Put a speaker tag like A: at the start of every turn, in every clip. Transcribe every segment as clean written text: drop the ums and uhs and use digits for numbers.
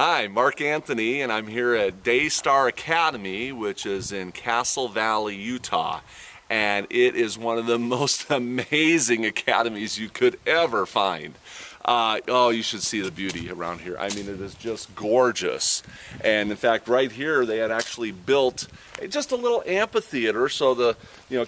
A: Hi, Mark Anthony, and I'm here at DayStar Academy, which is in Castle Valley, Utah. And it is one of the most amazing academies you could ever find. Oh, you should see the beauty around here. I mean, it is just gorgeous. And in fact, right here, they had actually built just a little amphitheater so the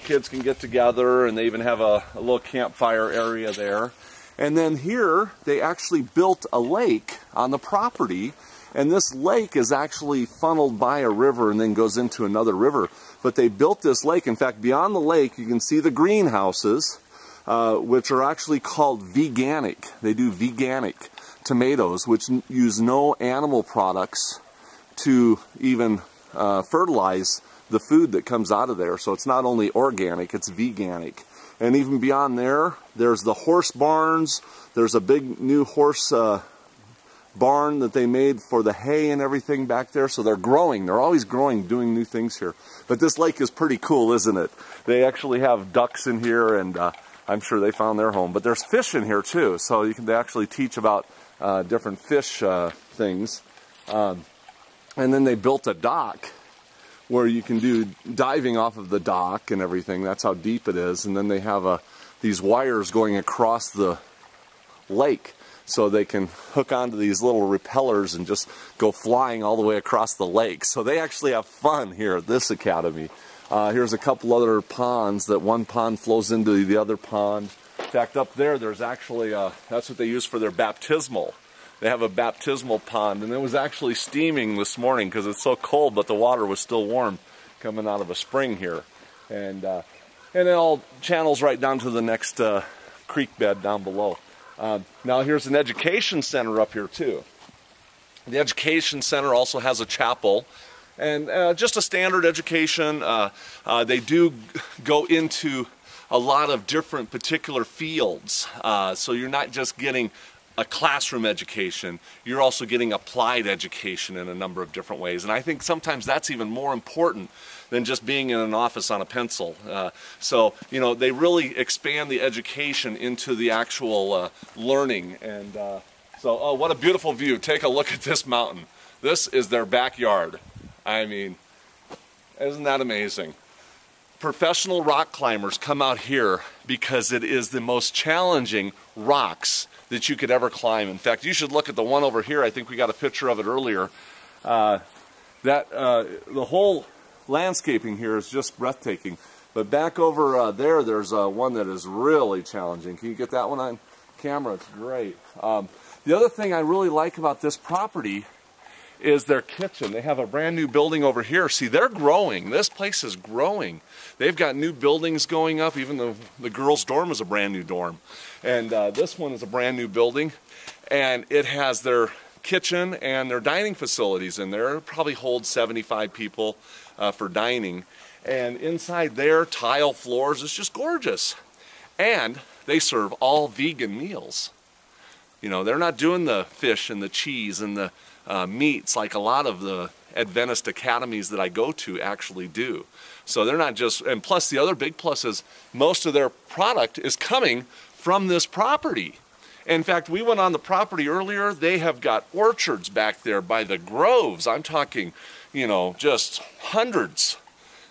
A: kids can get together, and they even have a little campfire area there. And then here, they actually built a lake on the property, and this lake is actually funneled by a river and then goes into another river. But they built this lake. In fact, beyond the lake, you can see the greenhouses, which are actually called veganic. They do veganic tomatoes, which use no animal products to even fertilize the food that comes out of there. So it's not only organic, it's veganic. And even beyond there, there's the horse barns. There's a big new horse barn that they made for the hay and everything back there. So they're growing. They're always growing, doing new things here. But this lake is pretty cool, isn't it? They actually have ducks in here, and I'm sure they found their home. But there's fish in here too. So they actually teach about different fish things. And then they built a dock where you can do diving off of the dock and everything. That's how deep it is. And then they have these wires going across the lake so they can hook onto these little repellers and just go flying all the way across the lake. So they actually have fun here at this academy. Here's a couple other ponds. That one pond flows into the other pond. In fact, up there, there's actually, that's what they use for their baptismal. They have a baptismal pond, and it was actually steaming this morning because it's so cold, but the water was still warm coming out of a spring here. And it all channels right down to the next creek bed down below. Now here's an education center up here too. The education center also has a chapel, and just a standard education. They do go into a lot of different particular fields, so you're not just getting a classroom education, you're also getting applied education in a number of different ways. And I think sometimes that's even more important than just being in an office on a pencil. So, they really expand the education into the actual learning. And oh, what a beautiful view. Take a look at this mountain. This is their backyard. I mean, isn't that amazing? Professional rock climbers come out here because it is the most challenging rocks that you could ever climb. In fact, you should look at the one over here. I think we got a picture of it earlier. The whole landscaping here is just breathtaking. But back over there, there's one that is really challenging. Can you get that one on camera? It's great. The other thing I really like about this property is their kitchen. They have a brand new building over here. See, they're growing. This place is growing. They've got new buildings going up. Even the girls' dorm is a brand new dorm. And this one is a brand new building. And it has their kitchen and their dining facilities in there. It probably holds 75 people for dining. And inside there, tile floors. It's just gorgeous. And they serve all vegan meals. They're not doing the fish and the cheese and the meats like a lot of the Adventist academies that I go to actually do. So they're not just, and plus the other big plus is most of their product is coming from this property. In fact, we went on the property earlier. They have got orchards back there by the groves. I'm talking, just hundreds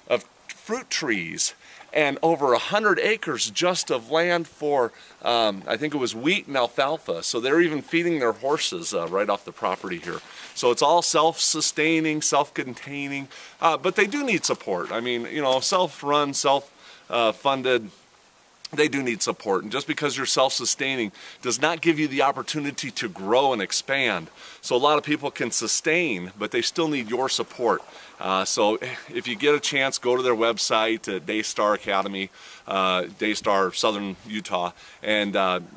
A: of fruit trees and over 100 acres just of land for, I think it was wheat and alfalfa. So they're even feeding their horses right off the property here. So it's all self-sustaining, self-containing, but they do need support. I mean, self-run, self-funded, they do need support. And just because you're self-sustaining does not give you the opportunity to grow and expand. So a lot of people can sustain, but they still need your support. So if you get a chance, go to their website at DayStar Academy, DayStar Southern Utah, and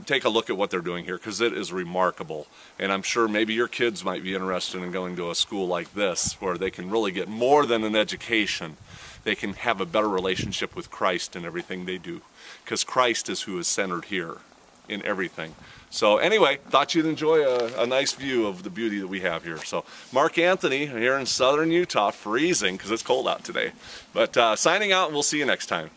A: take a look at what they're doing here, because it is remarkable. And I'm sure maybe your kids might be interested in going to a school like this where they can really get more than an education. They can have a better relationship with Christ in everything they do, because Christ is who is centered here in everything. So anyway, thought you'd enjoy a nice view of the beauty that we have here. So Mark Anthony here in southern Utah, freezing because it's cold out today. But signing out, and we'll see you next time.